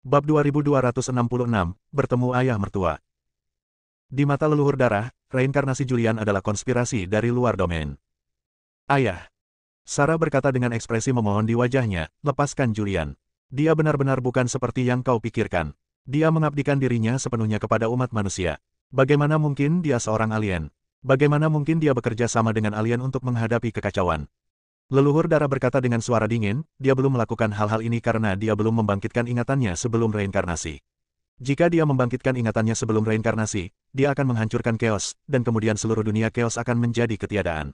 Bab 2266, Bertemu Ayah Mertua. Di mata leluhur darah, reinkarnasi Julian adalah konspirasi dari luar domain. Ayah. Sarah berkata dengan ekspresi memohon di wajahnya, lepaskan Julian. Dia benar-benar bukan seperti yang kau pikirkan. Dia mengabdikan dirinya sepenuhnya kepada umat manusia. Bagaimana mungkin dia seorang alien? Bagaimana mungkin dia bekerja sama dengan alien untuk menghadapi kekacauan? Leluhur darah berkata dengan suara dingin, dia belum melakukan hal-hal ini karena dia belum membangkitkan ingatannya sebelum reinkarnasi. Jika dia membangkitkan ingatannya sebelum reinkarnasi, dia akan menghancurkan chaos, dan kemudian seluruh dunia chaos akan menjadi ketiadaan.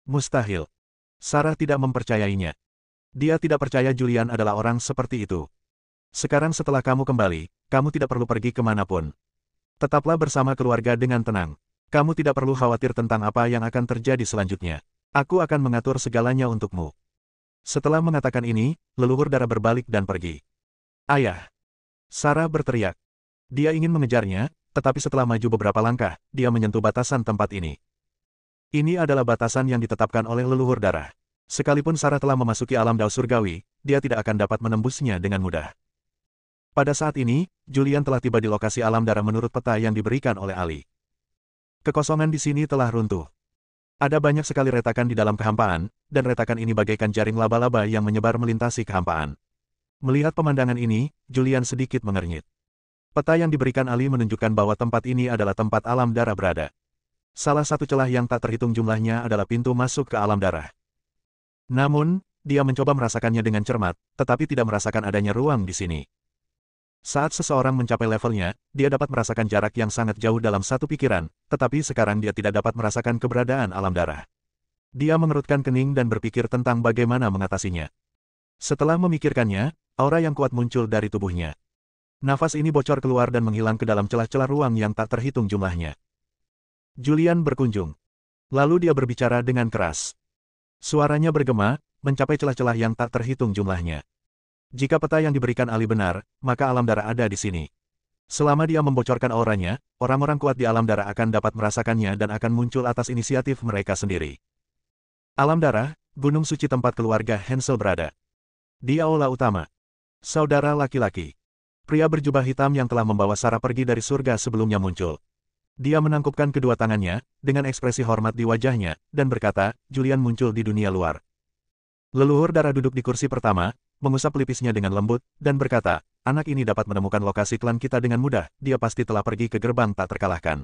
Mustahil. Sarah tidak mempercayainya. Dia tidak percaya Julian adalah orang seperti itu. Sekarang setelah kamu kembali, kamu tidak perlu pergi kemanapun. Tetaplah bersama keluarga dengan tenang. Kamu tidak perlu khawatir tentang apa yang akan terjadi selanjutnya. Aku akan mengatur segalanya untukmu. Setelah mengatakan ini, leluhur darah berbalik dan pergi. Ayah! Sarah berteriak. Dia ingin mengejarnya, tetapi setelah maju beberapa langkah, dia menyentuh batasan tempat ini. Ini adalah batasan yang ditetapkan oleh leluhur darah. Sekalipun Sarah telah memasuki alam dao surgawi, dia tidak akan dapat menembusnya dengan mudah. Pada saat ini, Julian telah tiba di lokasi alam darah menurut peta yang diberikan oleh Ali. Kekosongan di sini telah runtuh. Ada banyak sekali retakan di dalam kehampaan, dan retakan ini bagaikan jaring laba-laba yang menyebar melintasi kehampaan. Melihat pemandangan ini, Julian sedikit mengernyit. Peta yang diberikan Ali menunjukkan bahwa tempat ini adalah tempat alam darah berada. Salah satu celah yang tak terhitung jumlahnya adalah pintu masuk ke alam darah. Namun, dia mencoba merasakannya dengan cermat, tetapi tidak merasakan adanya ruang di sini. Saat seseorang mencapai levelnya, dia dapat merasakan jarak yang sangat jauh dalam satu pikiran, tetapi sekarang dia tidak dapat merasakan keberadaan alam darah. Dia mengerutkan kening dan berpikir tentang bagaimana mengatasinya. Setelah memikirkannya, aura yang kuat muncul dari tubuhnya. Nafas ini bocor keluar dan menghilang ke dalam celah-celah ruang yang tak terhitung jumlahnya. Julian berkunjung. Lalu dia berbicara dengan keras. Suaranya bergema, mencapai celah-celah yang tak terhitung jumlahnya. Jika peta yang diberikan Ali benar, maka alam darah ada di sini. Selama dia membocorkan auranya, orang-orang kuat di alam darah akan dapat merasakannya dan akan muncul atas inisiatif mereka sendiri. Alam darah, gunung suci tempat keluarga Hansel berada. Di aula utama. Saudara laki-laki. Pria berjubah hitam yang telah membawa Sarah pergi dari surga sebelumnya muncul. Dia menangkupkan kedua tangannya, dengan ekspresi hormat di wajahnya, dan berkata, Julian muncul di dunia luar. Leluhur darah duduk di kursi pertama, mengusap pelipisnya dengan lembut, dan berkata, anak ini dapat menemukan lokasi klan kita dengan mudah, dia pasti telah pergi ke gerbang tak terkalahkan.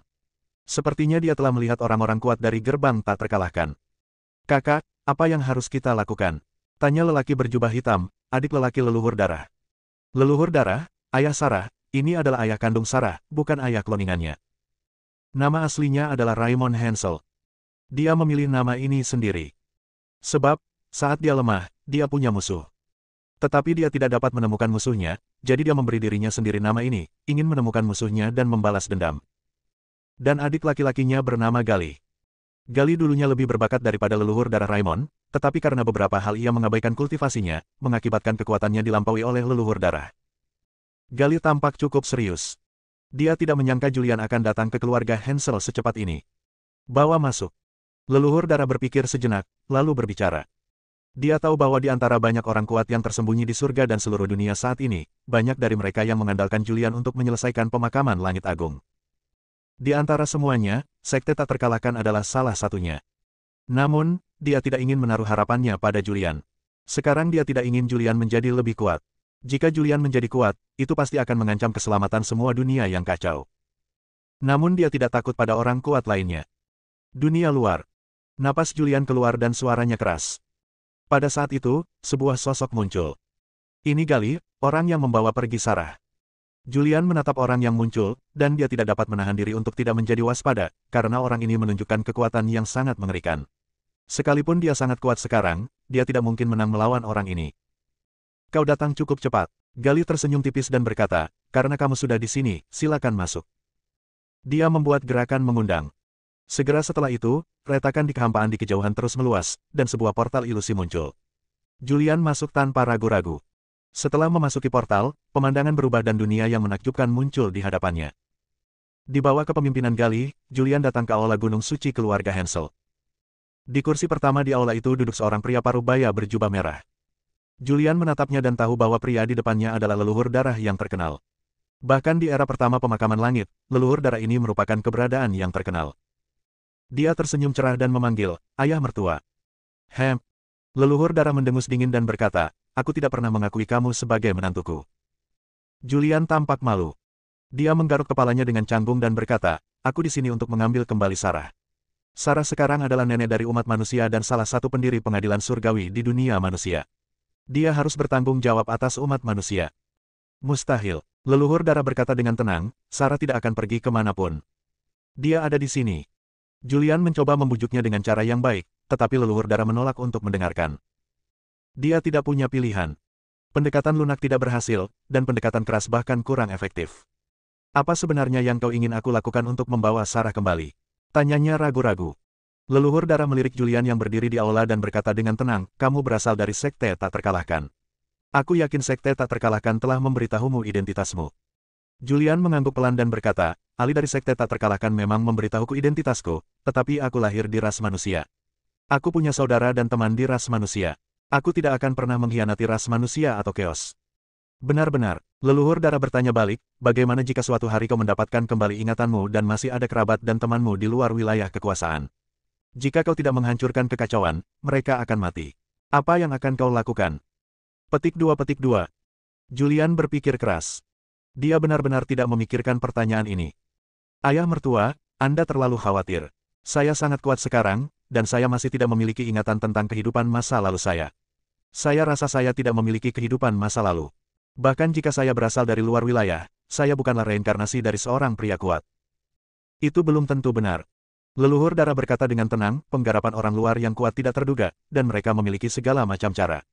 Sepertinya dia telah melihat orang-orang kuat dari gerbang tak terkalahkan. Kakak, apa yang harus kita lakukan? Tanya lelaki berjubah hitam, adik lelaki leluhur darah. Leluhur darah, ayah Sarah, ini adalah ayah kandung Sarah, bukan ayah kloningannya. Nama aslinya adalah Raymond Hansel. Dia memilih nama ini sendiri. Sebab, saat dia lemah, dia punya musuh. Tetapi dia tidak dapat menemukan musuhnya, jadi dia memberi dirinya sendiri nama ini, ingin menemukan musuhnya dan membalas dendam. Dan adik laki-lakinya bernama Gali. Gali dulunya lebih berbakat daripada leluhur darah Raymond, tetapi karena beberapa hal ia mengabaikan kultivasinya, mengakibatkan kekuatannya dilampaui oleh leluhur darah. Gali tampak cukup serius. Dia tidak menyangka Julian akan datang ke keluarga Hansel secepat ini. Bawa masuk. Leluhur darah berpikir sejenak, lalu berbicara. Dia tahu bahwa di antara banyak orang kuat yang tersembunyi di surga dan seluruh dunia saat ini, banyak dari mereka yang mengandalkan Julian untuk menyelesaikan pemakaman langit agung. Di antara semuanya, sekte tak terkalahkan adalah salah satunya. Namun, dia tidak ingin menaruh harapannya pada Julian. Sekarang dia tidak ingin Julian menjadi lebih kuat. Jika Julian menjadi kuat, itu pasti akan mengancam keselamatan semua dunia yang kacau. Namun dia tidak takut pada orang kuat lainnya. Dunia luar. Napas Julian keluar dan suaranya keras. Pada saat itu, sebuah sosok muncul. Ini Gali, orang yang membawa pergi Sarah. Julian menatap orang yang muncul, dan dia tidak dapat menahan diri untuk tidak menjadi waspada, karena orang ini menunjukkan kekuatan yang sangat mengerikan. Sekalipun dia sangat kuat sekarang, dia tidak mungkin menang melawan orang ini. Kau datang cukup cepat. Gali tersenyum tipis dan berkata, karena kamu sudah di sini, silakan masuk. Dia membuat gerakan mengundang. Segera setelah itu, retakan di kehampaan di kejauhan terus meluas, dan sebuah portal ilusi muncul. Julian masuk tanpa ragu-ragu. Setelah memasuki portal, pemandangan berubah dan dunia yang menakjubkan muncul di hadapannya. Di bawah kepemimpinan Gali, Julian datang ke aula gunung suci keluarga Hansel. Di kursi pertama di aula itu duduk seorang pria parubaya berjubah merah. Julian menatapnya dan tahu bahwa pria di depannya adalah leluhur darah yang terkenal. Bahkan di era pertama pemakaman langit, leluhur darah ini merupakan keberadaan yang terkenal. Dia tersenyum cerah dan memanggil, "Ayah mertua." Leluhur darah mendengus dingin dan berkata, "Aku tidak pernah mengakui kamu sebagai menantuku." Julian tampak malu. Dia menggaruk kepalanya dengan canggung dan berkata, "Aku di sini untuk mengambil kembali Sarah. Sarah sekarang adalah nenek dari umat manusia dan salah satu pendiri pengadilan surgawi di dunia manusia. Dia harus bertanggung jawab atas umat manusia." "Mustahil," leluhur darah berkata dengan tenang, "Sarah tidak akan pergi kemanapun. Dia ada di sini." Julian mencoba membujuknya dengan cara yang baik, tetapi leluhur darah menolak untuk mendengarkan. Dia tidak punya pilihan. Pendekatan lunak tidak berhasil, dan pendekatan keras bahkan kurang efektif. "Apa sebenarnya yang kau ingin aku lakukan untuk membawa Sarah kembali?" tanyanya ragu-ragu. Leluhur darah melirik Julian yang berdiri di aula dan berkata dengan tenang, "Kamu berasal dari sekte tak terkalahkan. Aku yakin sekte tak terkalahkan telah memberitahumu identitasmu." Julian mengangguk pelan dan berkata, "Ali dari sekte tak terkalahkan memang memberitahuku identitasku, tetapi aku lahir di ras manusia. Aku punya saudara dan teman di ras manusia. Aku tidak akan pernah mengkhianati ras manusia atau Chaos." "Benar-benar," leluhur darah bertanya balik, "bagaimana jika suatu hari kau mendapatkan kembali ingatanmu dan masih ada kerabat dan temanmu di luar wilayah kekuasaan? Jika kau tidak menghancurkan kekacauan, mereka akan mati. Apa yang akan kau lakukan?" Petik 2. Julian berpikir keras. Dia benar-benar tidak memikirkan pertanyaan ini. "Ayah mertua, Anda terlalu khawatir. Saya sangat kuat sekarang, dan saya masih tidak memiliki ingatan tentang kehidupan masa lalu saya. Saya rasa saya tidak memiliki kehidupan masa lalu. Bahkan jika saya berasal dari luar wilayah, saya bukanlah reinkarnasi dari seorang pria kuat." "Itu belum tentu benar." Leluhur darah berkata dengan tenang, "Penggarapan orang luar yang kuat tidak terduga, dan mereka memiliki segala macam cara.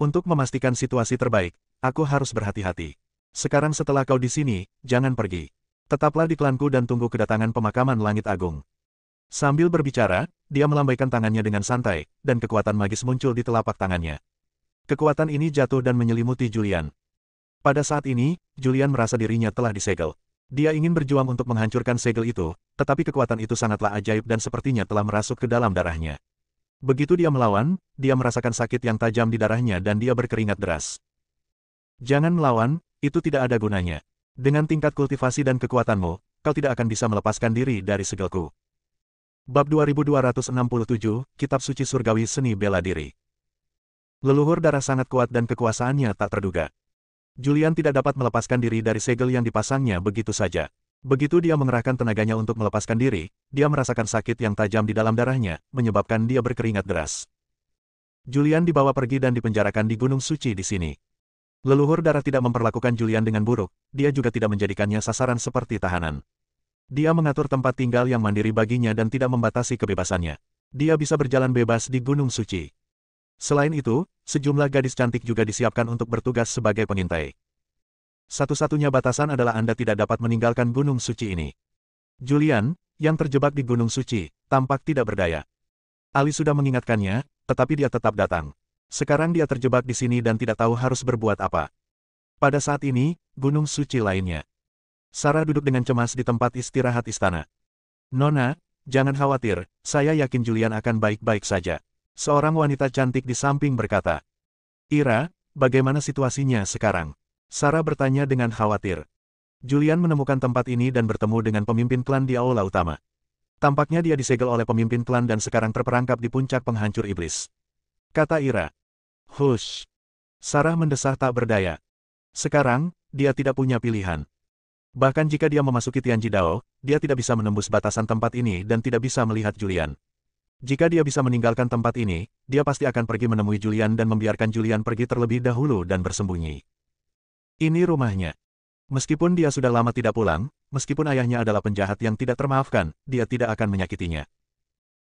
Untuk memastikan situasi terbaik, aku harus berhati-hati. Sekarang setelah kau di sini, jangan pergi. Tetaplah di klanku dan tunggu kedatangan pemakaman langit agung." Sambil berbicara, dia melambaikan tangannya dengan santai, dan kekuatan magis muncul di telapak tangannya. Kekuatan ini jatuh dan menyelimuti Julian. Pada saat ini, Julian merasa dirinya telah disegel. Dia ingin berjuang untuk menghancurkan segel itu, tetapi kekuatan itu sangatlah ajaib dan sepertinya telah merasuk ke dalam darahnya. Begitu dia melawan, dia merasakan sakit yang tajam di darahnya dan dia berkeringat deras. "Jangan melawan, itu tidak ada gunanya. Dengan tingkat kultivasi dan kekuatanmu, kau tidak akan bisa melepaskan diri dari segelku." Bab 2267, Kitab Suci Surgawi Seni Bela Diri. Leluhur darah sangat kuat dan kekuasaannya tak terduga. Julian tidak dapat melepaskan diri dari segel yang dipasangnya begitu saja. Begitu dia mengerahkan tenaganya untuk melepaskan diri, dia merasakan sakit yang tajam di dalam darahnya, menyebabkan dia berkeringat deras. Julian dibawa pergi dan dipenjarakan di Gunung Suci di sini. Leluhur darah tidak memperlakukan Julian dengan buruk, dia juga tidak menjadikannya sasaran seperti tahanan. Dia mengatur tempat tinggal yang mandiri baginya dan tidak membatasi kebebasannya. Dia bisa berjalan bebas di Gunung Suci. Selain itu, sejumlah gadis cantik juga disiapkan untuk bertugas sebagai pengintai. Satu-satunya batasan adalah Anda tidak dapat meninggalkan Gunung Suci ini. Julian, yang terjebak di Gunung Suci, tampak tidak berdaya. Ali sudah mengingatkannya, tetapi dia tetap datang. Sekarang dia terjebak di sini dan tidak tahu harus berbuat apa. Pada saat ini, Gunung Suci lainnya. Sarah duduk dengan cemas di tempat istirahat istana. "Nona, jangan khawatir, saya yakin Julian akan baik-baik saja." Seorang wanita cantik di samping berkata. "Ira, bagaimana situasinya sekarang?" Sarah bertanya dengan khawatir. Julian menemukan tempat ini dan bertemu dengan pemimpin klan di aula utama. Tampaknya dia disegel oleh pemimpin klan dan sekarang terperangkap di puncak penghancur iblis. Kata Ira. "Hush." Sarah mendesah tak berdaya. Sekarang, dia tidak punya pilihan. Bahkan jika dia memasuki Tianji Dao, dia tidak bisa menembus batasan tempat ini dan tidak bisa melihat Julian. Jika dia bisa meninggalkan tempat ini, dia pasti akan pergi menemui Julian dan membiarkan Julian pergi terlebih dahulu dan bersembunyi. Ini rumahnya. Meskipun dia sudah lama tidak pulang, meskipun ayahnya adalah penjahat yang tidak termaafkan, dia tidak akan menyakitinya.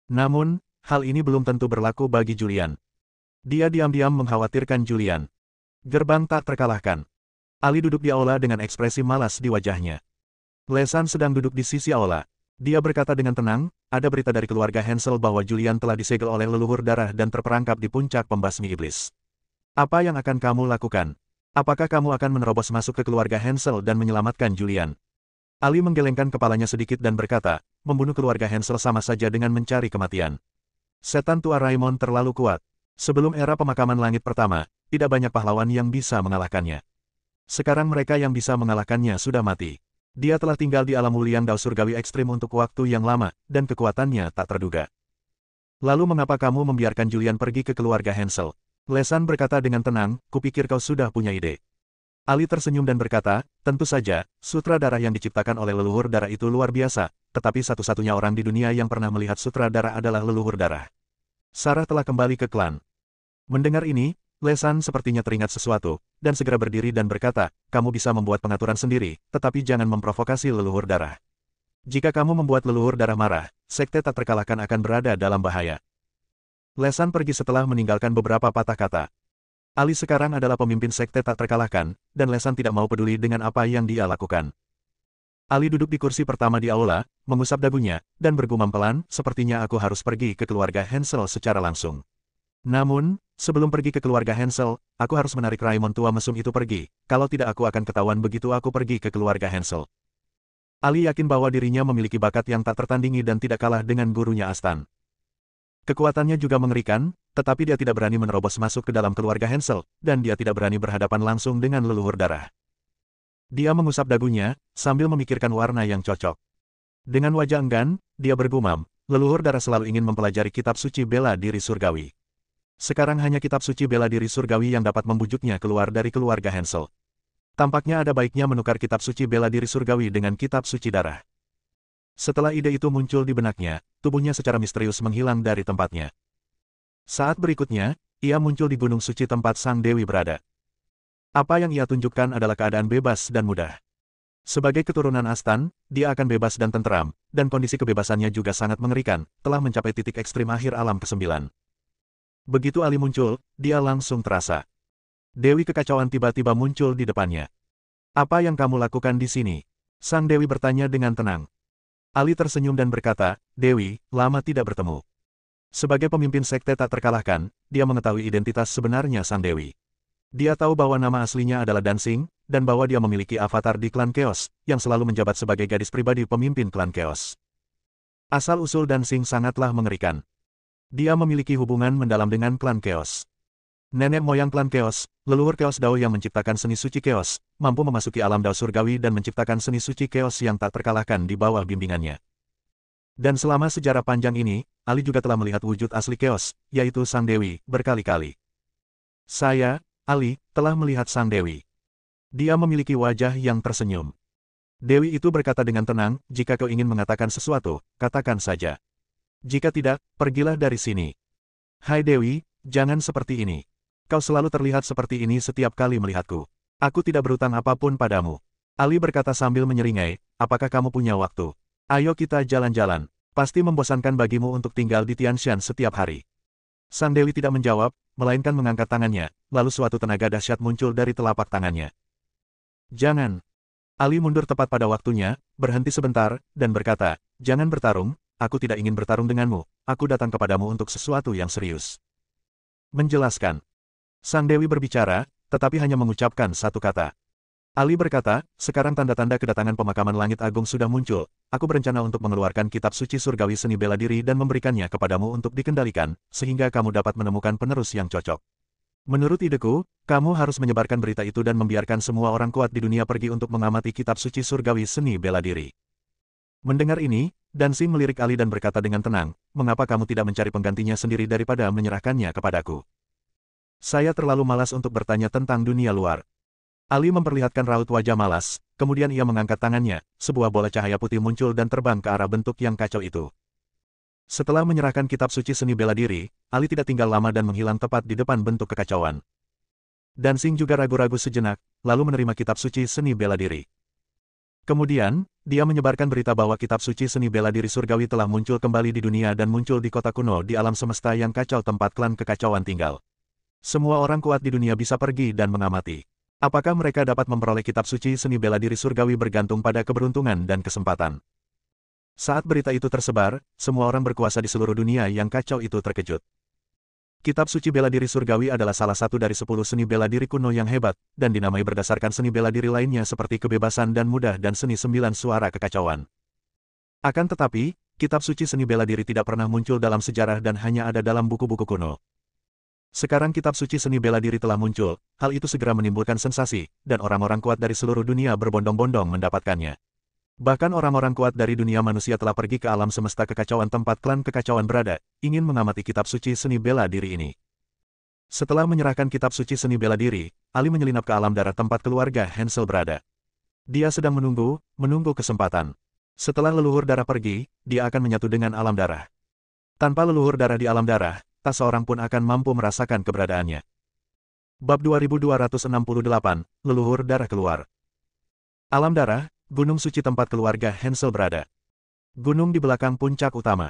Namun, hal ini belum tentu berlaku bagi Julian. Dia diam-diam mengkhawatirkan Julian. Gerbang tak terkalahkan. Ali duduk di aula dengan ekspresi malas di wajahnya. Lesan sedang duduk di sisi aula. Dia berkata dengan tenang, "Ada berita dari keluarga Hansel bahwa Julian telah disegel oleh leluhur darah dan terperangkap di puncak pembasmi iblis. Apa yang akan kamu lakukan? Apakah kamu akan menerobos masuk ke keluarga Hansel dan menyelamatkan Julian?" Ali menggelengkan kepalanya sedikit dan berkata, "Membunuh keluarga Hansel sama saja dengan mencari kematian. Setan tua Raymond terlalu kuat. Sebelum era pemakaman langit pertama, tidak banyak pahlawan yang bisa mengalahkannya. Sekarang mereka yang bisa mengalahkannya sudah mati. Dia telah tinggal di alam Wulian Dao surgawi ekstrim untuk waktu yang lama, dan kekuatannya tak terduga. Lalu mengapa kamu membiarkan Julian pergi ke keluarga Hansel? Lesan berkata dengan tenang, kupikir kau sudah punya ide. Ali tersenyum dan berkata, tentu saja, sutra darah yang diciptakan oleh leluhur darah itu luar biasa, tetapi satu-satunya orang di dunia yang pernah melihat sutra darah adalah leluhur darah. Sarah telah kembali ke klan. Mendengar ini, Lesan sepertinya teringat sesuatu, dan segera berdiri dan berkata, kamu bisa membuat pengaturan sendiri, tetapi jangan memprovokasi leluhur darah. Jika kamu membuat leluhur darah marah, sekte tak terkalahkan akan berada dalam bahaya. Lesan pergi setelah meninggalkan beberapa patah kata. Ali sekarang adalah pemimpin sekte tak terkalahkan, dan Lesan tidak mau peduli dengan apa yang dia lakukan. Ali duduk di kursi pertama di aula, mengusap dagunya, dan bergumam pelan, sepertinya aku harus pergi ke keluarga Hansel secara langsung. Namun, sebelum pergi ke keluarga Hansel, aku harus menarik Raimon tua mesum itu pergi, kalau tidak aku akan ketahuan begitu aku pergi ke keluarga Hansel. Ali yakin bahwa dirinya memiliki bakat yang tak tertandingi dan tidak kalah dengan gurunya Astan. Kekuatannya juga mengerikan, tetapi dia tidak berani menerobos masuk ke dalam keluarga Hansel, dan dia tidak berani berhadapan langsung dengan leluhur darah. Dia mengusap dagunya, sambil memikirkan warna yang cocok. Dengan wajah enggan, dia bergumam, leluhur darah selalu ingin mempelajari kitab suci bela diri surgawi. Sekarang hanya kitab suci bela diri surgawi yang dapat membujuknya keluar dari keluarga Hansel. Tampaknya ada baiknya menukar kitab suci bela diri surgawi dengan kitab suci darah. Setelah ide itu muncul di benaknya, tubuhnya secara misterius menghilang dari tempatnya. Saat berikutnya, ia muncul di gunung suci tempat Sang Dewi berada. Apa yang ia tunjukkan adalah keadaan bebas dan mudah. Sebagai keturunan Astan, dia akan bebas dan tenteram, dan kondisi kebebasannya juga sangat mengerikan, telah mencapai titik ekstrim akhir alam ke-9. Begitu Ali muncul, dia langsung terasa. Dewi kekacauan tiba-tiba muncul di depannya. Apa yang kamu lakukan di sini? Sang Dewi bertanya dengan tenang. Ali tersenyum dan berkata, Dewi, lama tidak bertemu. Sebagai pemimpin sekte tak terkalahkan, dia mengetahui identitas sebenarnya Sang Dewi. Dia tahu bahwa nama aslinya adalah Dancing, dan bahwa dia memiliki avatar di klan Chaos, yang selalu menjabat sebagai gadis pribadi pemimpin klan Chaos. Asal-usul Dancing sangatlah mengerikan. Dia memiliki hubungan mendalam dengan klan Chaos. Nenek moyang klan Chaos, leluhur Chaos Dao yang menciptakan seni suci Chaos, mampu memasuki alam Dao surgawi dan menciptakan seni suci Chaos yang tak terkalahkan di bawah bimbingannya. Dan selama sejarah panjang ini, Ali juga telah melihat wujud asli Chaos, yaitu Sang Dewi, berkali-kali. Saya, Ali, telah melihat Sang Dewi. Dia memiliki wajah yang tersenyum. Dewi itu berkata dengan tenang, jika kau ingin mengatakan sesuatu, katakan saja. Jika tidak, pergilah dari sini. Hai Dewi, jangan seperti ini. Kau selalu terlihat seperti ini setiap kali melihatku. Aku tidak berutang apapun padamu. Ali berkata sambil menyeringai, apakah kamu punya waktu? Ayo kita jalan-jalan. Pasti membosankan bagimu untuk tinggal di Tianshan setiap hari. Sang Dewi tidak menjawab, melainkan mengangkat tangannya, lalu suatu tenaga dahsyat muncul dari telapak tangannya. Jangan. Ali mundur tepat pada waktunya, berhenti sebentar, dan berkata, jangan bertarung, aku tidak ingin bertarung denganmu, aku datang kepadamu untuk sesuatu yang serius. Menjelaskan. Sang Dewi berbicara, tetapi hanya mengucapkan satu kata. Ali berkata, sekarang tanda-tanda kedatangan pemakaman langit agung sudah muncul, aku berencana untuk mengeluarkan kitab suci surgawi seni bela diri dan memberikannya kepadamu untuk dikendalikan, sehingga kamu dapat menemukan penerus yang cocok. Menurut ideku, kamu harus menyebarkan berita itu dan membiarkan semua orang kuat di dunia pergi untuk mengamati kitab suci surgawi seni bela diri. Mendengar ini, Dancing melirik Ali dan berkata dengan tenang, mengapa kamu tidak mencari penggantinya sendiri daripada menyerahkannya kepadaku? Saya terlalu malas untuk bertanya tentang dunia luar. Ali memperlihatkan raut wajah malas, kemudian ia mengangkat tangannya, sebuah bola cahaya putih muncul dan terbang ke arah bentuk yang kacau itu. Setelah menyerahkan kitab suci seni bela diri, Ali tidak tinggal lama dan menghilang tepat di depan bentuk kekacauan. Dancing juga ragu-ragu sejenak, lalu menerima kitab suci seni bela diri. Kemudian, dia menyebarkan berita bahwa kitab suci seni bela diri surgawi telah muncul kembali di dunia dan muncul di kota kuno di alam semesta yang kacau tempat klan kekacauan tinggal. Semua orang kuat di dunia bisa pergi dan mengamati. Apakah mereka dapat memperoleh kitab suci seni bela diri surgawi bergantung pada keberuntungan dan kesempatan. Saat berita itu tersebar, semua orang berkuasa di seluruh dunia yang kacau itu terkejut. Kitab suci bela diri surgawi adalah salah satu dari 10 seni bela diri kuno yang hebat, dan dinamai berdasarkan seni bela diri lainnya seperti kebebasan dan mudah dan seni 9 suara kekacauan. Akan tetapi, kitab suci seni bela diri tidak pernah muncul dalam sejarah dan hanya ada dalam buku-buku kuno. Sekarang kitab suci seni bela diri telah muncul, hal itu segera menimbulkan sensasi, dan orang-orang kuat dari seluruh dunia berbondong-bondong mendapatkannya. Bahkan orang-orang kuat dari dunia manusia telah pergi ke alam semesta kekacauan tempat klan kekacauan berada, ingin mengamati kitab suci seni bela diri ini. Setelah menyerahkan kitab suci seni bela diri, Ali menyelinap ke alam darah tempat keluarga Hansel berada. Dia sedang menunggu kesempatan. Setelah leluhur darah pergi, dia akan menyatu dengan alam darah. Tanpa leluhur darah di alam darah, tak seorang pun akan mampu merasakan keberadaannya. Bab 2268, Leluhur Darah Keluar. Alam darah, gunung suci tempat keluarga Hansel berada. Gunung di belakang puncak utama.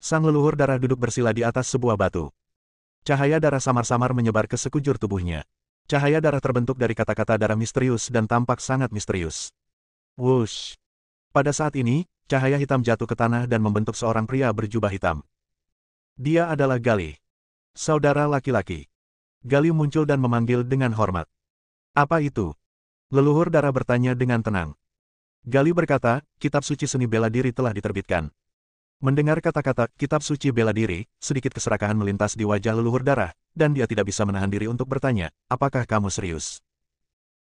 Sang leluhur darah duduk bersila di atas sebuah batu. Cahaya darah samar-samar menyebar ke sekujur tubuhnya. Cahaya darah terbentuk dari kata-kata darah misterius dan tampak sangat misterius. Wush! Pada saat ini, cahaya hitam jatuh ke tanah dan membentuk seorang pria berjubah hitam. Dia adalah Gali. Saudara laki-laki. Gali muncul dan memanggil dengan hormat. Apa itu? Leluhur darah bertanya dengan tenang. Gali berkata, kitab suci seni bela diri telah diterbitkan. Mendengar kata-kata kitab suci bela diri, sedikit keserakahan melintas di wajah leluhur darah, dan dia tidak bisa menahan diri untuk bertanya, apakah kamu serius?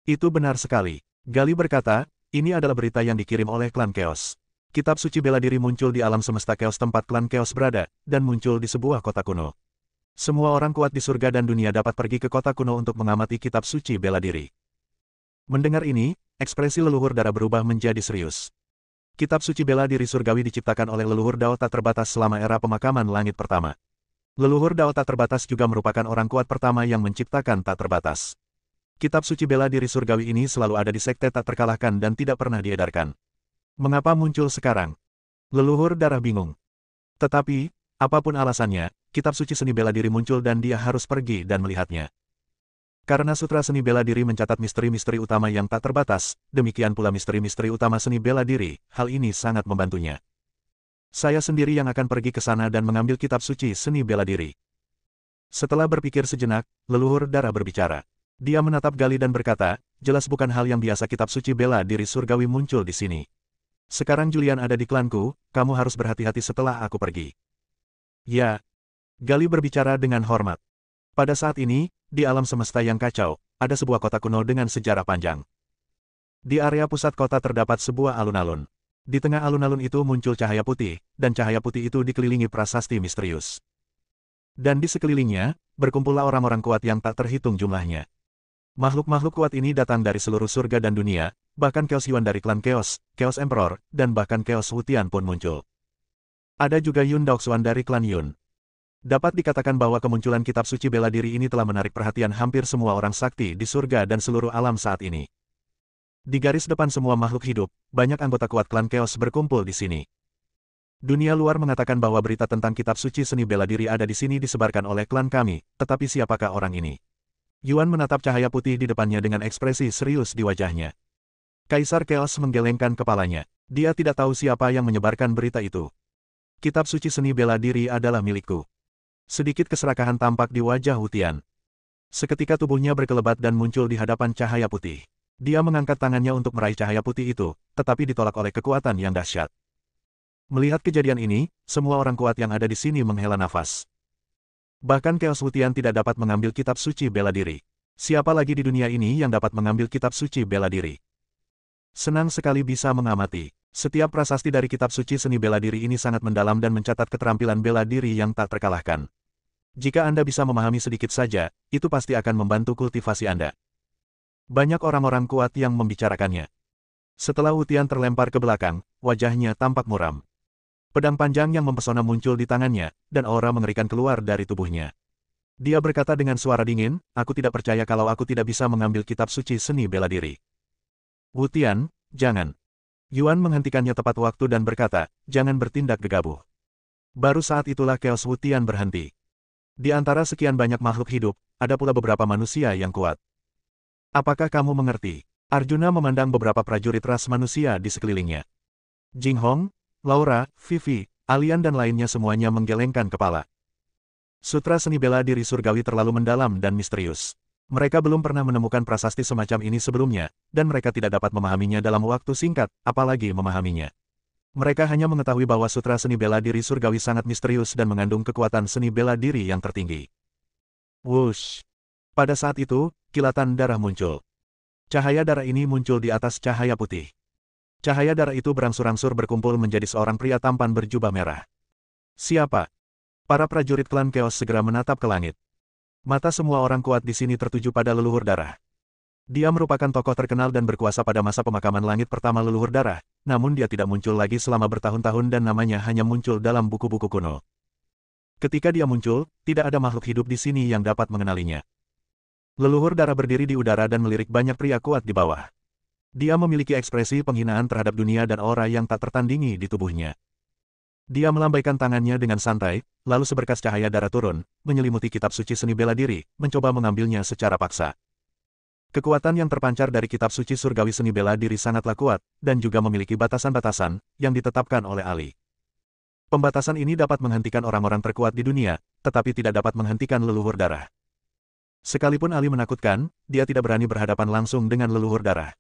Itu benar sekali. Gali berkata, ini adalah berita yang dikirim oleh klan Chaos. Kitab suci bela diri muncul di alam semesta Chaos tempat klan Chaos berada, dan muncul di sebuah kota kuno. Semua orang kuat di surga dan dunia dapat pergi ke kota kuno untuk mengamati kitab suci bela diri. Mendengar ini, ekspresi leluhur darah berubah menjadi serius. Kitab suci bela diri surgawi diciptakan oleh leluhur Dao tak terbatas selama era pemakaman langit pertama. Leluhur Dao tak terbatas juga merupakan orang kuat pertama yang menciptakan tak terbatas. Kitab suci bela diri surgawi ini selalu ada di sekte tak terkalahkan dan tidak pernah diedarkan. Mengapa muncul sekarang? Leluhur darah bingung. Tetapi, apapun alasannya, kitab suci seni bela diri muncul dan dia harus pergi dan melihatnya. Karena sutra seni bela diri mencatat misteri-misteri utama yang tak terbatas, demikian pula misteri-misteri utama seni bela diri, hal ini sangat membantunya. Saya sendiri yang akan pergi ke sana dan mengambil kitab suci seni bela diri. Setelah berpikir sejenak, leluhur darah berbicara. Dia menatap Gali dan berkata, jelas bukan hal yang biasa kitab suci bela diri surgawi muncul di sini. Sekarang Julian ada di klanku, kamu harus berhati-hati setelah aku pergi. Ya. Gali berbicara dengan hormat. Pada saat ini, di alam semesta yang kacau, ada sebuah kota kuno dengan sejarah panjang. Di area pusat kota terdapat sebuah alun-alun. Di tengah alun-alun itu muncul cahaya putih, dan cahaya putih itu dikelilingi prasasti misterius. Dan di sekelilingnya, berkumpullah orang-orang kuat yang tak terhitung jumlahnya. Makhluk-makhluk kuat ini datang dari seluruh surga dan dunia, bahkan Chaos Yuan dari klan Chaos, Chaos Emperor, dan bahkan Chaos Wutian pun muncul. Ada juga Yun Daoxuan dari klan Yun. Dapat dikatakan bahwa kemunculan kitab suci bela diri ini telah menarik perhatian hampir semua orang sakti di surga dan seluruh alam saat ini. Di garis depan semua makhluk hidup, banyak anggota kuat klan Chaos berkumpul di sini. Dunia luar mengatakan bahwa berita tentang kitab suci seni bela diri ada di sini disebarkan oleh klan kami, tetapi siapakah orang ini? Yuan menatap cahaya putih di depannya dengan ekspresi serius di wajahnya. Kaisar Chaos menggelengkan kepalanya. Dia tidak tahu siapa yang menyebarkan berita itu. Kitab suci seni bela diri adalah milikku. Sedikit keserakahan tampak di wajah Wutian. Seketika tubuhnya berkelebat dan muncul di hadapan cahaya putih. Dia mengangkat tangannya untuk meraih cahaya putih itu, tetapi ditolak oleh kekuatan yang dahsyat. Melihat kejadian ini, semua orang kuat yang ada di sini menghela nafas. Bahkan Chaos Wutian tidak dapat mengambil kitab suci bela diri. Siapa lagi di dunia ini yang dapat mengambil kitab suci bela diri? Senang sekali bisa mengamati. Setiap prasasti dari kitab suci seni bela diri ini sangat mendalam dan mencatat keterampilan bela diri yang tak terkalahkan. Jika Anda bisa memahami sedikit saja, itu pasti akan membantu kultivasi Anda. Banyak orang-orang kuat yang membicarakannya. Setelah Wutian terlempar ke belakang, wajahnya tampak muram. Pedang panjang yang mempesona muncul di tangannya, dan aura mengerikan keluar dari tubuhnya. Dia berkata dengan suara dingin, aku tidak percaya kalau aku tidak bisa mengambil kitab suci seni bela diri. Wutian, jangan. Yuan menghentikannya tepat waktu dan berkata, jangan bertindak gegabah. Baru saat itulah Chaos Wutian berhenti. Di antara sekian banyak makhluk hidup, ada pula beberapa manusia yang kuat. Apakah kamu mengerti? Arjuna memandang beberapa prajurit ras manusia di sekelilingnya. Jing Hong, Laura, Vivi, Alian dan lainnya semuanya menggelengkan kepala. Sutra seni bela diri surgawi terlalu mendalam dan misterius. Mereka belum pernah menemukan prasasti semacam ini sebelumnya, dan mereka tidak dapat memahaminya dalam waktu singkat, apalagi memahaminya. Mereka hanya mengetahui bahwa sutra seni bela diri surgawi sangat misterius dan mengandung kekuatan seni bela diri yang tertinggi. Wush! Pada saat itu, kilatan darah muncul. Cahaya darah ini muncul di atas cahaya putih. Cahaya darah itu berangsur-angsur berkumpul menjadi seorang pria tampan berjubah merah. Siapa? Para prajurit klan Chaos segera menatap ke langit. Mata semua orang kuat di sini tertuju pada leluhur darah. Dia merupakan tokoh terkenal dan berkuasa pada masa pemakaman langit pertama leluhur darah, namun dia tidak muncul lagi selama bertahun-tahun dan namanya hanya muncul dalam buku-buku kuno. Ketika dia muncul, tidak ada makhluk hidup di sini yang dapat mengenalinya. Leluhur darah berdiri di udara dan melirik banyak pria kuat di bawah. Dia memiliki ekspresi penghinaan terhadap dunia dan aura yang tak tertandingi di tubuhnya. Dia melambaikan tangannya dengan santai, lalu seberkas cahaya darah turun, menyelimuti kitab suci seni bela diri, mencoba mengambilnya secara paksa. Kekuatan yang terpancar dari kitab suci surgawi seni bela diri sangatlah kuat, dan juga memiliki batasan-batasan, yang ditetapkan oleh Ali. Pembatasan ini dapat menghentikan orang-orang terkuat di dunia, tetapi tidak dapat menghentikan leluhur darah. Sekalipun Ali menakutkan, dia tidak berani berhadapan langsung dengan leluhur darah.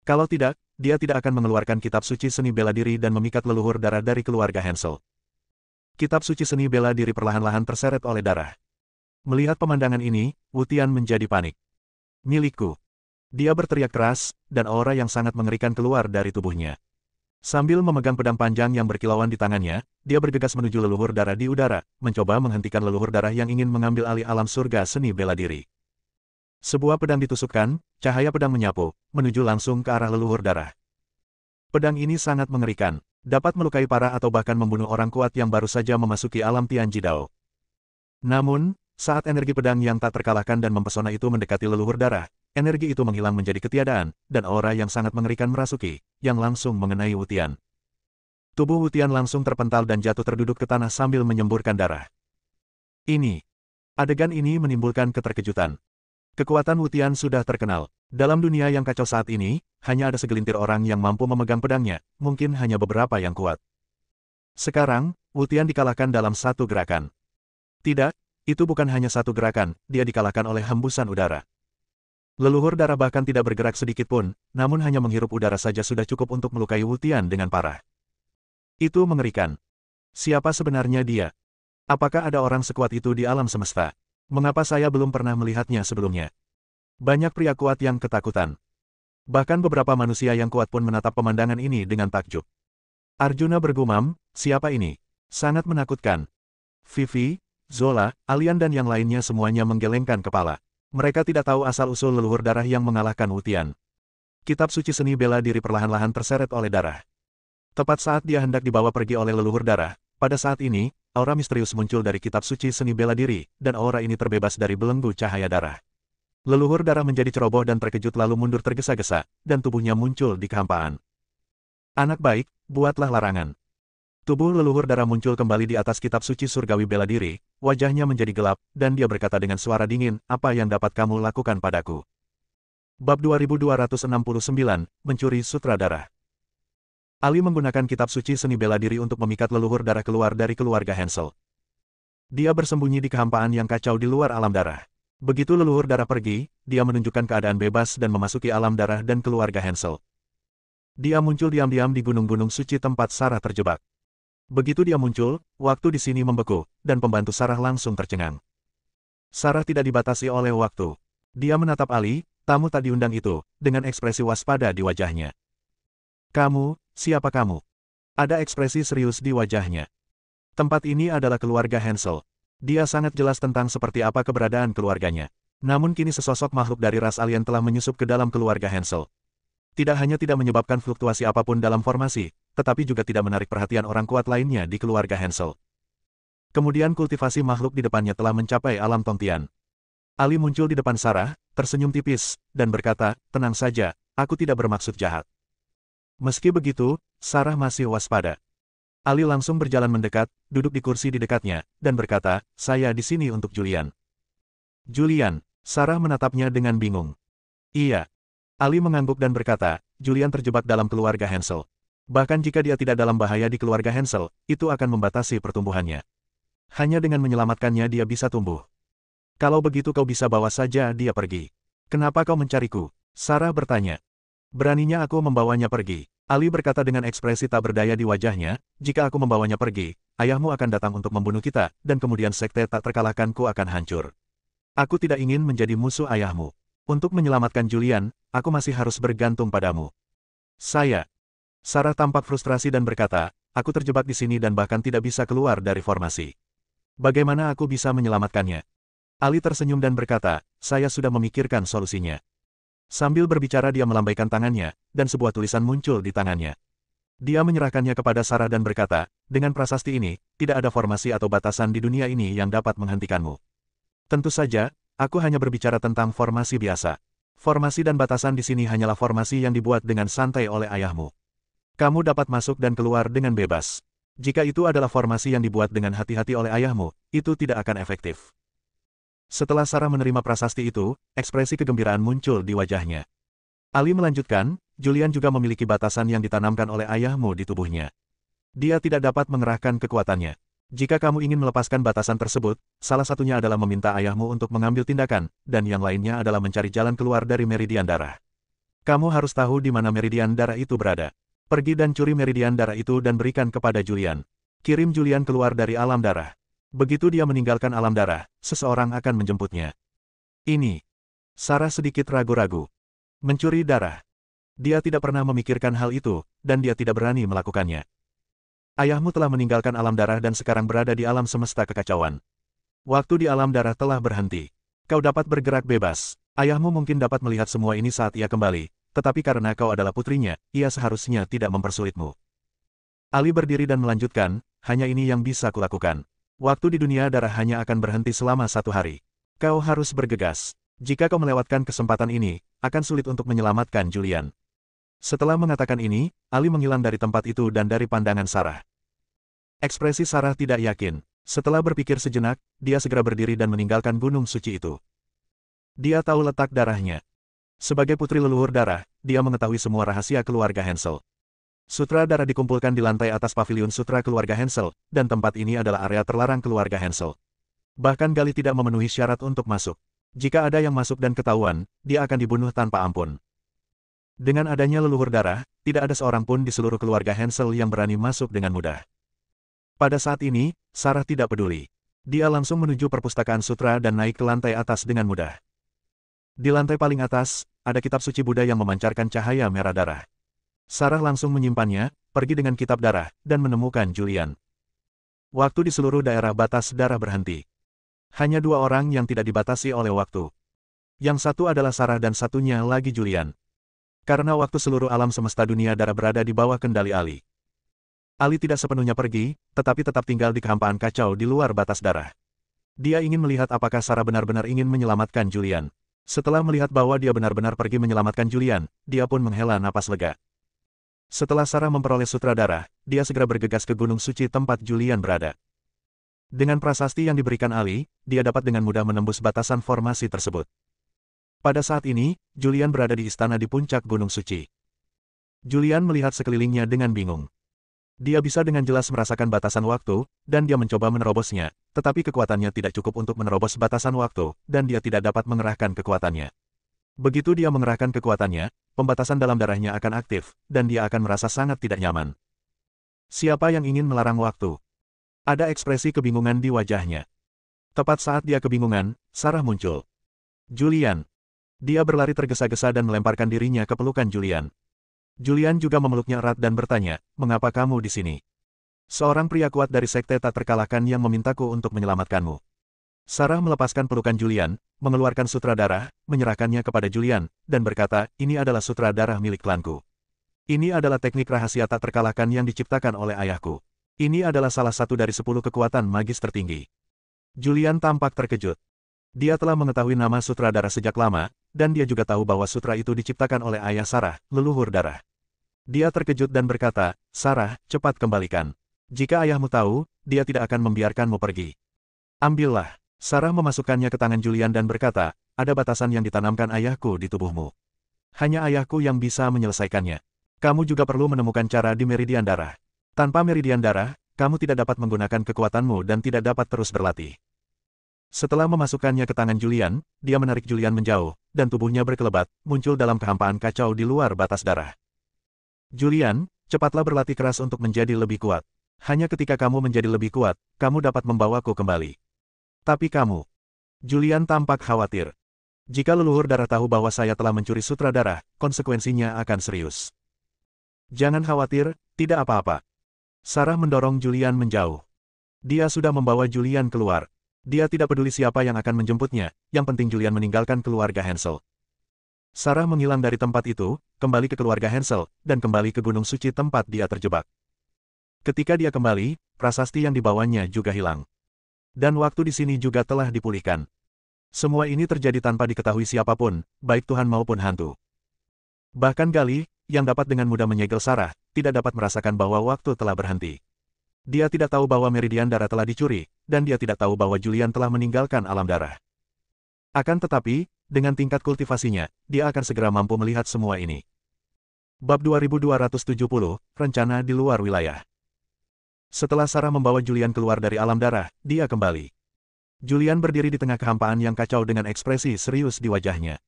Kalau tidak, dia tidak akan mengeluarkan kitab suci seni bela diri dan memikat leluhur darah dari keluarga Hansel. Kitab suci seni bela diri perlahan-lahan terseret oleh darah. Melihat pemandangan ini, Wu Tian menjadi panik. Milikku. Dia berteriak keras, dan aura yang sangat mengerikan keluar dari tubuhnya. Sambil memegang pedang panjang yang berkilauan di tangannya, dia bergegas menuju leluhur darah di udara, mencoba menghentikan leluhur darah yang ingin mengambil alih alam surga seni bela diri. Sebuah pedang ditusukkan, cahaya pedang menyapu, menuju langsung ke arah leluhur darah. Pedang ini sangat mengerikan, dapat melukai parah atau bahkan membunuh orang kuat yang baru saja memasuki alam Tianji Dao. Namun, saat energi pedang yang tak terkalahkan dan mempesona itu mendekati leluhur darah, energi itu menghilang menjadi ketiadaan, dan aura yang sangat mengerikan merasuki, yang langsung mengenai Wu Tian. Tubuh Wu Tian langsung terpental dan jatuh terduduk ke tanah sambil menyemburkan darah. Adegan ini menimbulkan keterkejutan. Kekuatan Wu Tian sudah terkenal. Dalam dunia yang kacau saat ini, hanya ada segelintir orang yang mampu memegang pedangnya, mungkin hanya beberapa yang kuat. Sekarang, Wu Tian dikalahkan dalam satu gerakan. Tidak, itu bukan hanya satu gerakan, dia dikalahkan oleh hembusan udara. Leluhur darah bahkan tidak bergerak sedikit pun, namun hanya menghirup udara saja sudah cukup untuk melukai Wu Tian dengan parah. Itu mengerikan. Siapa sebenarnya dia? Apakah ada orang sekuat itu di alam semesta? Mengapa saya belum pernah melihatnya sebelumnya? Banyak pria kuat yang ketakutan. Bahkan beberapa manusia yang kuat pun menatap pemandangan ini dengan takjub. Arjuna bergumam, siapa ini? Sangat menakutkan. Vivi, Zola, Alian dan yang lainnya semuanya menggelengkan kepala. Mereka tidak tahu asal-usul leluhur darah yang mengalahkan Wu Tian. Kitab suci seni bela diri perlahan-lahan terseret oleh darah. Tepat saat dia hendak dibawa pergi oleh leluhur darah, pada saat ini, aura misterius muncul dari kitab suci seni bela diri, dan aura ini terbebas dari belenggu cahaya darah. Leluhur darah menjadi ceroboh dan terkejut lalu mundur tergesa-gesa, dan tubuhnya muncul di kehampaan. Anak baik, buatlah larangan. Tubuh leluhur darah muncul kembali di atas kitab suci surgawi bela diri, wajahnya menjadi gelap, dan dia berkata dengan suara dingin, apa yang dapat kamu lakukan padaku? Bab 2269, Mencuri Sutra Darah. Ali menggunakan kitab suci seni bela diri untuk memikat leluhur darah keluar dari keluarga Hansel. Dia bersembunyi di kehampaan yang kacau di luar alam darah. Begitu leluhur darah pergi, dia menunjukkan keadaan bebas dan memasuki alam darah dan keluarga Hansel. Dia muncul diam-diam di gunung-gunung suci tempat Sarah terjebak. Begitu dia muncul, waktu di sini membeku, dan pembantu Sarah langsung tercengang. Sarah tidak dibatasi oleh waktu. Dia menatap Ali, tamu tak diundang itu, dengan ekspresi waspada di wajahnya. Kamu, siapa kamu? Ada ekspresi serius di wajahnya. Tempat ini adalah keluarga Hansel. Dia sangat jelas tentang seperti apa keberadaan keluarganya. Namun kini sesosok makhluk dari ras alien telah menyusup ke dalam keluarga Hansel. Tidak hanya tidak menyebabkan fluktuasi apapun dalam formasi, tetapi juga tidak menarik perhatian orang kuat lainnya di keluarga Hansel. Kemudian kultivasi makhluk di depannya telah mencapai alam Tongtian. Ali muncul di depan Sarah, tersenyum tipis, dan berkata, tenang saja, aku tidak bermaksud jahat. Meski begitu, Sarah masih waspada. Ali langsung berjalan mendekat, duduk di kursi di dekatnya, dan berkata, saya di sini untuk Julian. Julian, Sarah menatapnya dengan bingung. Iya. Ali mengangguk dan berkata, Julian terjebak dalam keluarga Hansel. Bahkan jika dia tidak dalam bahaya di keluarga Hansel, itu akan membatasi pertumbuhannya. Hanya dengan menyelamatkannya dia bisa tumbuh. Kalau begitu kau bisa bawa saja dia pergi. Kenapa kau mencariku? Sarah bertanya. Beraninya aku membawanya pergi. Ali berkata dengan ekspresi tak berdaya di wajahnya, jika aku membawanya pergi, ayahmu akan datang untuk membunuh kita, dan kemudian sekte tak terkalahkanku akan hancur. Aku tidak ingin menjadi musuh ayahmu. Untuk menyelamatkan Julian, aku masih harus bergantung padamu. Sarah tampak frustrasi dan berkata, aku terjebak di sini dan bahkan tidak bisa keluar dari formasi. Bagaimana aku bisa menyelamatkannya? Ali tersenyum dan berkata, saya sudah memikirkan solusinya. Sambil berbicara dia melambaikan tangannya, dan sebuah tulisan muncul di tangannya. Dia menyerahkannya kepada Sarah dan berkata, dengan prasasti ini, tidak ada formasi atau batasan di dunia ini yang dapat menghentikanmu. Tentu saja, aku hanya berbicara tentang formasi biasa. Formasi dan batasan di sini hanyalah formasi yang dibuat dengan santai oleh ayahmu. Kamu dapat masuk dan keluar dengan bebas. Jika itu adalah formasi yang dibuat dengan hati-hati oleh ayahmu, itu tidak akan efektif. Setelah Sarah menerima prasasti itu, ekspresi kegembiraan muncul di wajahnya. Ali melanjutkan, Julian juga memiliki batasan yang ditanamkan oleh ayahmu di tubuhnya. Dia tidak dapat mengerahkan kekuatannya. Jika kamu ingin melepaskan batasan tersebut, salah satunya adalah meminta ayahmu untuk mengambil tindakan, dan yang lainnya adalah mencari jalan keluar dari meridian darah. Kamu harus tahu di mana meridian darah itu berada. Pergi dan curi meridian darah itu dan berikan kepada Julian. Kirim Julian keluar dari alam darah. Begitu dia meninggalkan alam darah, seseorang akan menjemputnya. Ini. Sarah sedikit ragu-ragu. Mencuri darah. Dia tidak pernah memikirkan hal itu, dan dia tidak berani melakukannya. Ayahmu telah meninggalkan alam darah dan sekarang berada di alam semesta kekacauan. Waktu di alam darah telah berhenti. Kau dapat bergerak bebas. Ayahmu mungkin dapat melihat semua ini saat ia kembali, tetapi karena kau adalah putrinya, ia seharusnya tidak mempersulitmu. Ali berdiri dan melanjutkan, hanya ini yang bisa kulakukan. Waktu di dunia darah hanya akan berhenti selama 1 hari. Kau harus bergegas. Jika kau melewatkan kesempatan ini, akan sulit untuk menyelamatkan Julian. Setelah mengatakan ini, Ali menghilang dari tempat itu dan dari pandangan Sarah. Ekspresi Sarah tidak yakin. Setelah berpikir sejenak, dia segera berdiri dan meninggalkan gunung suci itu. Dia tahu letak darahnya. Sebagai putri leluhur darah, dia mengetahui semua rahasia keluarga Hansel. Sutra darah dikumpulkan di lantai atas paviliun sutra keluarga Hansel, dan tempat ini adalah area terlarang keluarga Hansel. Bahkan Gali tidak memenuhi syarat untuk masuk. Jika ada yang masuk dan ketahuan, dia akan dibunuh tanpa ampun. Dengan adanya leluhur darah, tidak ada seorang pun di seluruh keluarga Hansel yang berani masuk dengan mudah. Pada saat ini, Sarah tidak peduli. Dia langsung menuju perpustakaan sutra dan naik ke lantai atas dengan mudah. Di lantai paling atas, ada kitab suci Buddha yang memancarkan cahaya merah darah. Sarah langsung menyimpannya, pergi dengan kitab darah, dan menemukan Julian. Waktu di seluruh daerah batas darah berhenti. Hanya 2 orang yang tidak dibatasi oleh waktu. Yang satu adalah Sarah dan satunya lagi Julian. Karena waktu seluruh alam semesta dunia darah berada di bawah kendali Ali. Ali tidak sepenuhnya pergi, tetapi tetap tinggal di kehampaan kacau di luar batas darah. Dia ingin melihat apakah Sarah benar-benar ingin menyelamatkan Julian. Setelah melihat bahwa dia benar-benar pergi menyelamatkan Julian, dia pun menghela napas lega. Setelah Sarah memperoleh sutra darah, dia segera bergegas ke gunung suci tempat Julian berada. Dengan prasasti yang diberikan Ali, dia dapat dengan mudah menembus batasan formasi tersebut. Pada saat ini, Julian berada di istana di puncak gunung suci. Julian melihat sekelilingnya dengan bingung. Dia bisa dengan jelas merasakan batasan waktu, dan dia mencoba menerobosnya, tetapi kekuatannya tidak cukup untuk menerobos batasan waktu, dan dia tidak dapat mengerahkan kekuatannya. Begitu dia mengerahkan kekuatannya, pembatasan dalam darahnya akan aktif, dan dia akan merasa sangat tidak nyaman. Siapa yang ingin melarang waktu? Ada ekspresi kebingungan di wajahnya. Tepat saat dia kebingungan, Sarah muncul. Julian. Dia berlari tergesa-gesa dan melemparkan dirinya ke pelukan Julian. Julian juga memeluknya erat dan bertanya, mengapa kamu di sini? Seorang pria kuat dari sekte tak terkalahkan yang memintaku untuk menyelamatkanmu. Sarah melepaskan pelukan Julian, mengeluarkan sutra darah, menyerahkannya kepada Julian, dan berkata, ini adalah sutra darah milik klanku. Ini adalah teknik rahasia tak terkalahkan yang diciptakan oleh ayahku. Ini adalah salah satu dari 10 kekuatan magis tertinggi. Julian tampak terkejut. Dia telah mengetahui nama sutra darah sejak lama, dan dia juga tahu bahwa sutra itu diciptakan oleh ayah Sarah, leluhur darah. Dia terkejut dan berkata, Sarah, cepat kembalikan. Jika ayahmu tahu, dia tidak akan membiarkanmu pergi. Ambillah. Sarah memasukkannya ke tangan Julian dan berkata, ada batasan yang ditanamkan ayahku di tubuhmu. Hanya ayahku yang bisa menyelesaikannya. Kamu juga perlu menemukan cara di meridian darah. Tanpa meridian darah, kamu tidak dapat menggunakan kekuatanmu dan tidak dapat terus berlatih. Setelah memasukkannya ke tangan Julian, dia menarik Julian menjauh, dan tubuhnya berkelebat, muncul dalam kehampaan kacau di luar batas darah. Julian, cepatlah berlatih keras untuk menjadi lebih kuat. Hanya ketika kamu menjadi lebih kuat, kamu dapat membawaku kembali. Tapi kamu Julian tampak khawatir. Jika leluhur darah tahu bahwa saya telah mencuri sutra darah, konsekuensinya akan serius. Jangan khawatir, tidak apa-apa. Sarah mendorong Julian menjauh. Dia sudah membawa Julian keluar. Dia tidak peduli siapa yang akan menjemputnya, yang penting Julian meninggalkan keluarga Hansel. Sarah menghilang dari tempat itu, kembali ke keluarga Hansel, dan kembali ke Gunung Suci tempat dia terjebak. Ketika dia kembali, prasasti yang dibawanya juga hilang. Dan waktu di sini juga telah dipulihkan. Semua ini terjadi tanpa diketahui siapapun, baik Tuhan maupun hantu. Bahkan Gali, yang dapat dengan mudah menyegel Sarah, tidak dapat merasakan bahwa waktu telah berhenti. Dia tidak tahu bahwa meridian darah telah dicuri, dan dia tidak tahu bahwa Julian telah meninggalkan alam darah. Akan tetapi, dengan tingkat kultivasinya, dia akan segera mampu melihat semua ini. Bab 2270, Rencana di luar wilayah. Setelah Sarah membawa Julian keluar dari alam darah, dia kembali. Julian berdiri di tengah kehampaan yang kacau dengan ekspresi serius di wajahnya.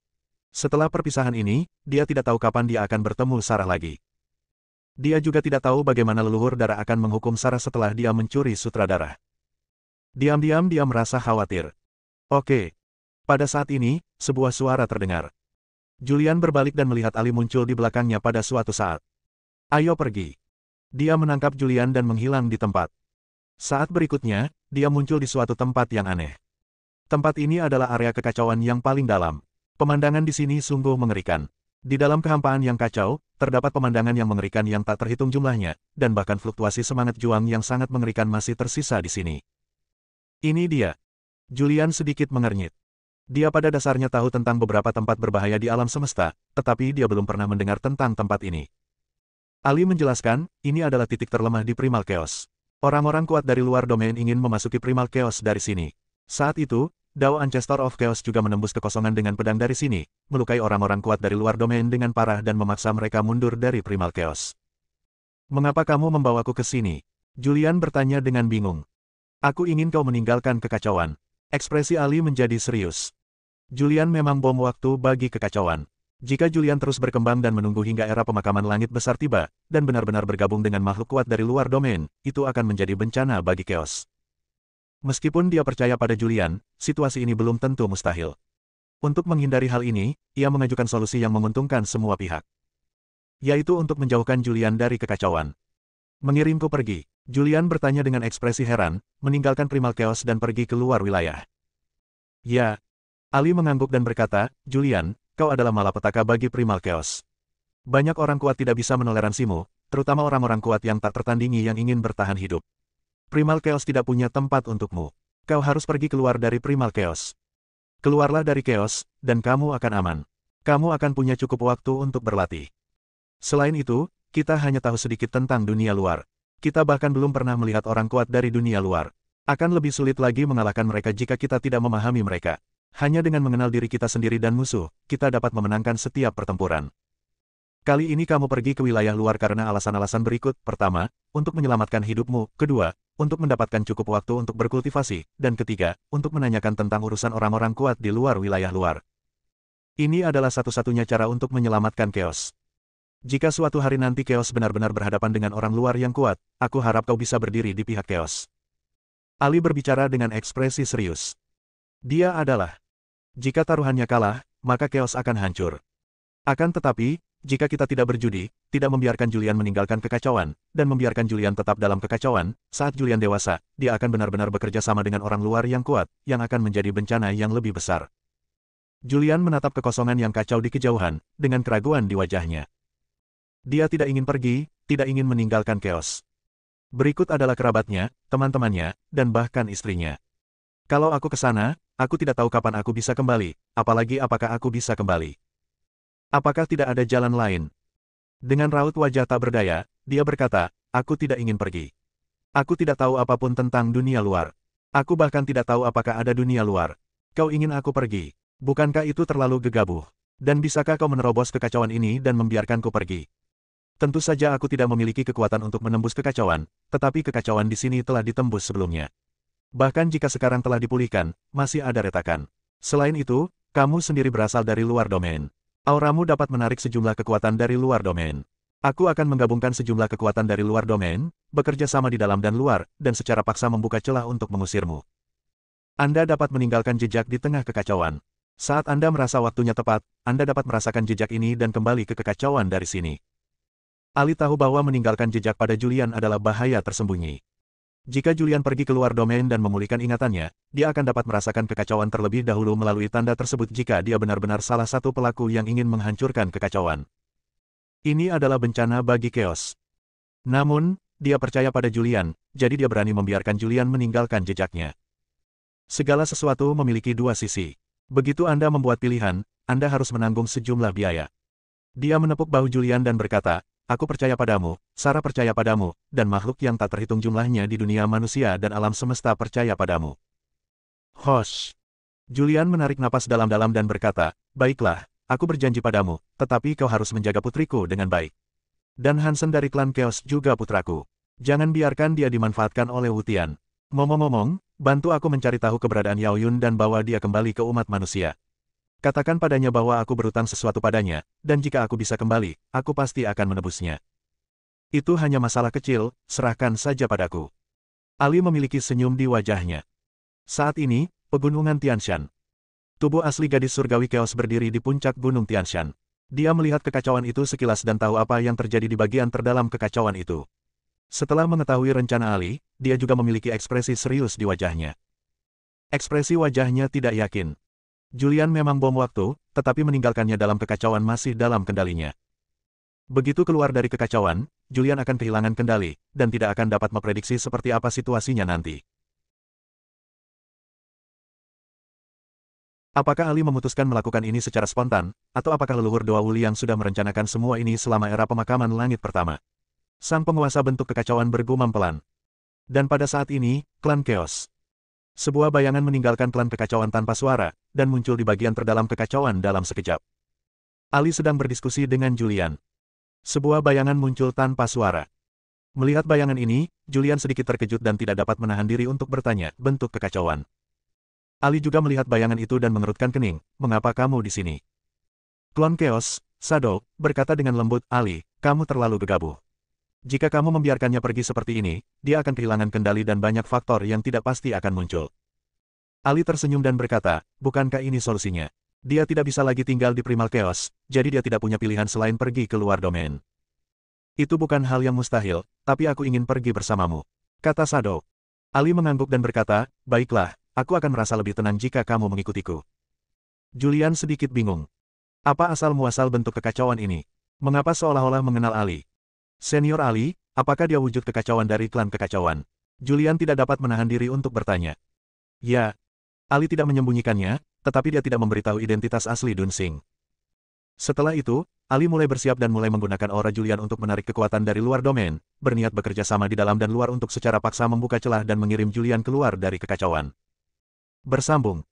Setelah perpisahan ini, dia tidak tahu kapan dia akan bertemu Sarah lagi. Dia juga tidak tahu bagaimana leluhur darah akan menghukum Sarah setelah dia mencuri sutra darah. Diam-diam dia merasa khawatir. Oke. Pada saat ini, sebuah suara terdengar. Julian berbalik dan melihat Ali muncul di belakangnya pada suatu saat. Ayo pergi. Dia menangkap Julian dan menghilang di tempat. Saat berikutnya, dia muncul di suatu tempat yang aneh. Tempat ini adalah area kekacauan yang paling dalam. Pemandangan di sini sungguh mengerikan. Di dalam kehampaan yang kacau, terdapat pemandangan yang mengerikan yang tak terhitung jumlahnya, dan bahkan fluktuasi semangat juang yang sangat mengerikan masih tersisa di sini. Ini dia. Julian sedikit mengernyit. Dia pada dasarnya tahu tentang beberapa tempat berbahaya di alam semesta, tetapi dia belum pernah mendengar tentang tempat ini. Ali menjelaskan, ini adalah titik terlemah di Primal Chaos. Orang-orang kuat dari luar domain ingin memasuki Primal Chaos dari sini. Saat itu, Dao Ancestor of Chaos juga menembus kekosongan dengan pedang dari sini, melukai orang-orang kuat dari luar domain dengan parah dan memaksa mereka mundur dari Primal Chaos. Mengapa kamu membawaku ke sini? Julian bertanya dengan bingung. Aku ingin kau meninggalkan kekacauan. Ekspresi Ali menjadi serius. Julian memang bom waktu bagi kekacauan. Jika Julian terus berkembang dan menunggu hingga era pemakaman langit besar tiba, dan benar-benar bergabung dengan makhluk kuat dari luar domain, itu akan menjadi bencana bagi Chaos. Meskipun dia percaya pada Julian, situasi ini belum tentu mustahil. Untuk menghindari hal ini, ia mengajukan solusi yang menguntungkan semua pihak. Yaitu untuk menjauhkan Julian dari kekacauan. Mengirimku pergi. Julian bertanya dengan ekspresi heran, meninggalkan Primal Chaos dan pergi ke luar wilayah. Ya. Ali mengangguk dan berkata, Julian, kau adalah malapetaka bagi Primal Chaos. Banyak orang kuat tidak bisa menoleransimu, terutama orang-orang kuat yang tak tertandingi yang ingin bertahan hidup. Primal Chaos tidak punya tempat untukmu. Kau harus pergi keluar dari Primal Chaos. Keluarlah dari Chaos, dan kamu akan aman. Kamu akan punya cukup waktu untuk berlatih. Selain itu, kita hanya tahu sedikit tentang dunia luar. Kita bahkan belum pernah melihat orang kuat dari dunia luar. Akan lebih sulit lagi mengalahkan mereka jika kita tidak memahami mereka. Hanya dengan mengenal diri kita sendiri dan musuh, kita dapat memenangkan setiap pertempuran. Kali ini kamu pergi ke wilayah luar karena alasan-alasan berikut. Pertama, untuk menyelamatkan hidupmu. Kedua, untuk mendapatkan cukup waktu untuk berkultivasi. Dan ketiga, untuk menanyakan tentang urusan orang-orang kuat di luar wilayah luar. Ini adalah satu-satunya cara untuk menyelamatkan Chaos. Jika suatu hari nanti Chaos benar-benar berhadapan dengan orang luar yang kuat, aku harap kau bisa berdiri di pihak Chaos. Ali berbicara dengan ekspresi serius. Dia adalah. Jika taruhannya kalah, maka Chaos akan hancur. Akan tetapi, jika kita tidak berjudi, tidak membiarkan Julian meninggalkan kekacauan, dan membiarkan Julian tetap dalam kekacauan, saat Julian dewasa, dia akan benar-benar bekerja sama dengan orang luar yang kuat, yang akan menjadi bencana yang lebih besar. Julian menatap kekosongan yang kacau di kejauhan, dengan keraguan di wajahnya. Dia tidak ingin pergi, tidak ingin meninggalkan Chaos. Berikut adalah kerabatnya, teman-temannya, dan bahkan istrinya. Kalau aku ke sana, aku tidak tahu kapan aku bisa kembali, apalagi apakah aku bisa kembali. Apakah tidak ada jalan lain? Dengan raut wajah tak berdaya, dia berkata, aku tidak ingin pergi. Aku tidak tahu apapun tentang dunia luar. Aku bahkan tidak tahu apakah ada dunia luar. Kau ingin aku pergi? Bukankah itu terlalu gegabah? Dan bisakah kau menerobos kekacauan ini dan membiarkanku pergi? Tentu saja aku tidak memiliki kekuatan untuk menembus kekacauan, tetapi kekacauan di sini telah ditembus sebelumnya. Bahkan jika sekarang telah dipulihkan, masih ada retakan. Selain itu, kamu sendiri berasal dari luar domain. Auramu dapat menarik sejumlah kekuatan dari luar domain. Aku akan menggabungkan sejumlah kekuatan dari luar domain, bekerja sama di dalam dan luar, dan secara paksa membuka celah untuk mengusirmu. Anda dapat meninggalkan jejak di tengah kekacauan. Saat Anda merasa waktunya tepat, Anda dapat merasakan jejak ini dan kembali ke kekacauan dari sini. Ali tahu bahwa meninggalkan jejak pada Julian adalah bahaya tersembunyi. Jika Julian pergi keluar domain dan memulihkan ingatannya, dia akan dapat merasakan kekacauan terlebih dahulu melalui tanda tersebut jika dia benar-benar salah satu pelaku yang ingin menghancurkan kekacauan. Ini adalah bencana bagi Chaos. Namun, dia percaya pada Julian, jadi dia berani membiarkan Julian meninggalkan jejaknya. Segala sesuatu memiliki dua sisi. Begitu Anda membuat pilihan, Anda harus menanggung sejumlah biaya. Dia menepuk bahu Julian dan berkata, "Aku percaya padamu, Sarah percaya padamu, dan makhluk yang tak terhitung jumlahnya di dunia manusia dan alam semesta percaya padamu." Hosh. Julian menarik napas dalam-dalam dan berkata, "Baiklah, aku berjanji padamu, tetapi kau harus menjaga putriku dengan baik. Dan Hansen dari klan Chaos juga putraku. Jangan biarkan dia dimanfaatkan oleh Wutian. Ngomong-ngomong, bantu aku mencari tahu keberadaan Yao Yun dan bawa dia kembali ke umat manusia. Katakan padanya bahwa aku berutang sesuatu padanya, dan jika aku bisa kembali, aku pasti akan menebusnya. Itu hanya masalah kecil, serahkan saja padaku." Ali memiliki senyum di wajahnya. Saat ini, Pegunungan Tianshan. Tubuh asli gadis surgawi Chaos berdiri di puncak Gunung Tianshan. Dia melihat kekacauan itu sekilas dan tahu apa yang terjadi di bagian terdalam kekacauan itu. Setelah mengetahui rencana Ali, dia juga memiliki ekspresi serius di wajahnya. Ekspresi wajahnya tidak yakin. Julian memang bom waktu, tetapi meninggalkannya dalam kekacauan masih dalam kendalinya. Begitu keluar dari kekacauan, Julian akan kehilangan kendali, dan tidak akan dapat memprediksi seperti apa situasinya nanti. Apakah Ali memutuskan melakukan ini secara spontan, atau apakah leluhur Doa Wuli yang sudah merencanakan semua ini selama era pemakaman langit pertama? Sang penguasa bentuk kekacauan bergumam pelan. Dan pada saat ini, klan Chaos. Sebuah bayangan meninggalkan klan kekacauan tanpa suara, dan muncul di bagian terdalam kekacauan dalam sekejap. Ali sedang berdiskusi dengan Julian. Sebuah bayangan muncul tanpa suara. Melihat bayangan ini, Julian sedikit terkejut dan tidak dapat menahan diri untuk bertanya, bentuk kekacauan. Ali juga melihat bayangan itu dan mengerutkan kening, "Mengapa kamu di sini?" Klon Chaos, Shadow, berkata dengan lembut, "Ali, kamu terlalu gegabah. Jika kamu membiarkannya pergi seperti ini, dia akan kehilangan kendali dan banyak faktor yang tidak pasti akan muncul." Ali tersenyum dan berkata, "Bukankah ini solusinya? Dia tidak bisa lagi tinggal di Primal Chaos, jadi dia tidak punya pilihan selain pergi keluar domain." "Itu bukan hal yang mustahil, tapi aku ingin pergi bersamamu," kata Shadow. Ali mengangguk dan berkata, "Baiklah, aku akan merasa lebih tenang jika kamu mengikutiku." Julian sedikit bingung. Apa asal-muasal bentuk kekacauan ini? Mengapa seolah-olah mengenal Ali? Senior Ali, apakah dia wujud kekacauan dari klan kekacauan? Julian tidak dapat menahan diri untuk bertanya. Ya. Ali tidak menyembunyikannya, tetapi dia tidak memberitahu identitas asli Dunsing. Setelah itu, Ali mulai bersiap dan mulai menggunakan aura Julian untuk menarik kekuatan dari luar domain, berniat bekerja sama di dalam dan luar untuk secara paksa membuka celah dan mengirim Julian keluar dari kekacauan. Bersambung.